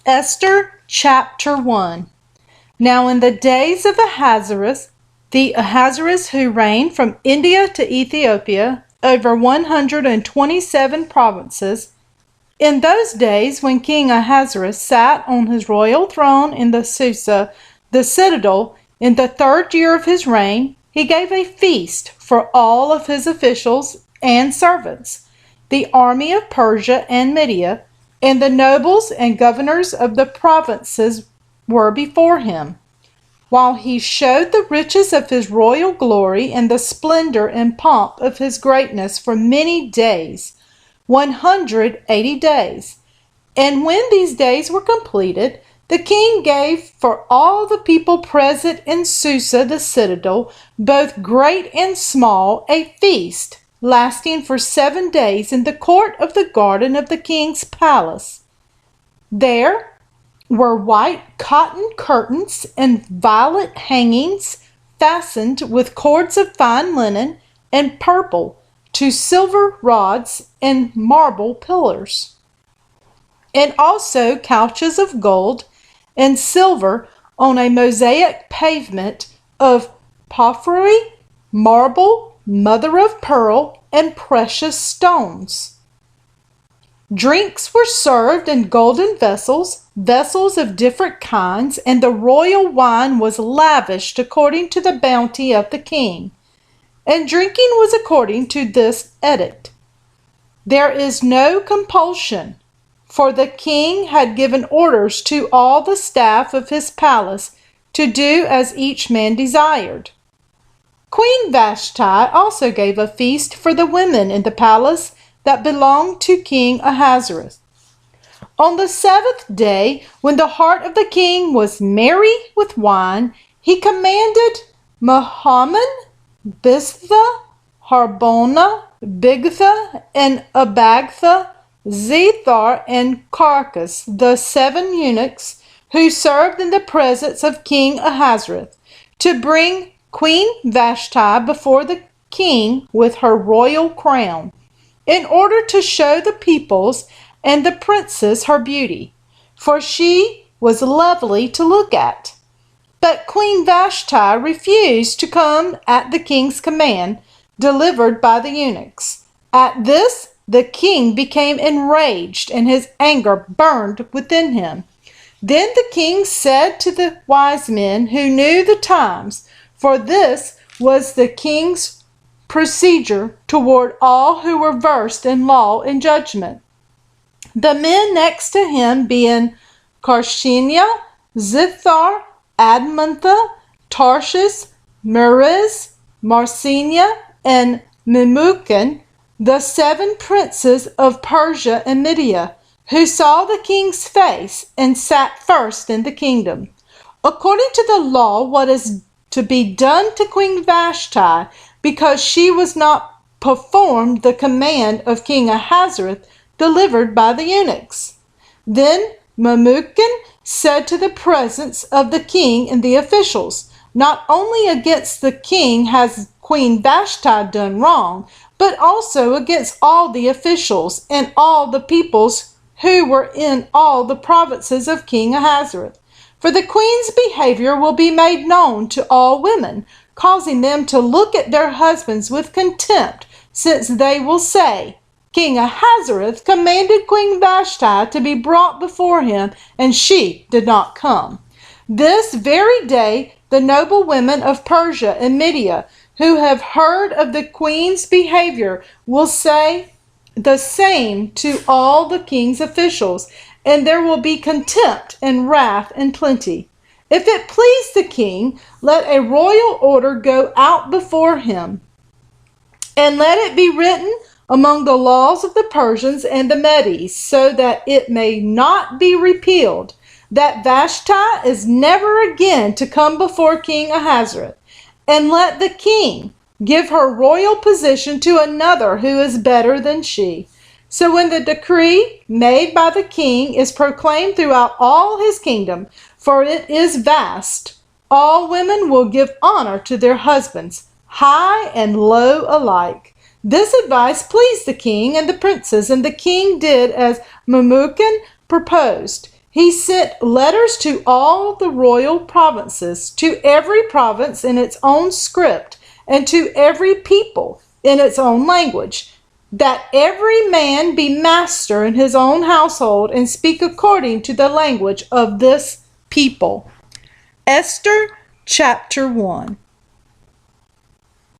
Esther chapter 1. Now in the days of Ahasuerus, the Ahasuerus who reigned from India to Ethiopia over 127 provinces, in those days when King Ahasuerus sat on his royal throne in the Susa, the citadel, in the 3rd year of his reign, he gave a feast for all of his officials and servants, the army of Persia and Media, and the nobles and governors of the provinces were before him, while he showed the riches of his royal glory and the splendor and pomp of his greatness for many days, 180 days. And when these days were completed, the king gave for all the people present in Susa the citadel, both great and small, a feast, lasting for 7 days in the court of the garden of the king's palace. There were white cotton curtains and violet hangings fastened with cords of fine linen and purple to silver rods and marble pillars, and also couches of gold and silver on a mosaic pavement of porphyry, marble, mother of pearl, and precious stones. Drinks were served in golden vessels, vessels of different kinds, and the royal wine was lavished according to the bounty of the king. And drinking was according to this edict: there is no compulsion, for the king had given orders to all the staff of his palace to do as each man desired. Queen Vashti also gave a feast for the women in the palace that belonged to King Ahasuerus. On the 7th day, when the heart of the king was merry with wine, he commanded Mahaman, Biztha, Harbona, Bigtha, and Abagtha, Zethar, and Carcas, the 7 eunuchs who served in the presence of King Ahasuerus, to bring Queen Vashti before the king with her royal crown, in order to show the peoples and the princes her beauty, for she was lovely to look at. But Queen Vashti refused to come at the king's command, delivered by the eunuchs. At this, the king became enraged, and his anger burned within him. Then the king said to the wise men who knew the times, for this was the king's procedure toward all who were versed in law and judgment, the men next to him being Karshenia, Zithar, Admantha, Tarshish, Meriz, Marcenia, and Memucan, the 7 princes of Persia and Media, who saw the king's face and sat first in the kingdom. According to the law, what is to be done to Queen Vashti, because she was not performed the command of King Ahasuerus delivered by the eunuchs. Then Memucan said to the presence of the king and the officials, not only against the king has Queen Vashti done wrong, but also against all the officials and all the peoples who were in all the provinces of King Ahasuerus. For the queen's behavior will be made known to all women, causing them to look at their husbands with contempt, since they will say, King Ahasuerus commanded Queen Vashti to be brought before him, and she did not come. This very day the noble women of Persia and Media, who have heard of the queen's behavior, will say the same to all the king's officials, and there will be contempt and wrath and plenty. If it please the king, let a royal order go out before him, and let it be written among the laws of the Persians and the Medes, so that it may not be repealed, that Vashti is never again to come before King Ahasuerus, and let the king give her royal position to another who is better than she. So when the decree made by the king is proclaimed throughout all his kingdom, for it is vast, all women will give honor to their husbands, high and low alike. This advice pleased the king and the princes, and the king did as Memucan proposed. He sent letters to all the royal provinces, to every province in its own script, and to every people in its own language, that every man be master in his own household and speak according to the language of this people. Esther chapter 1.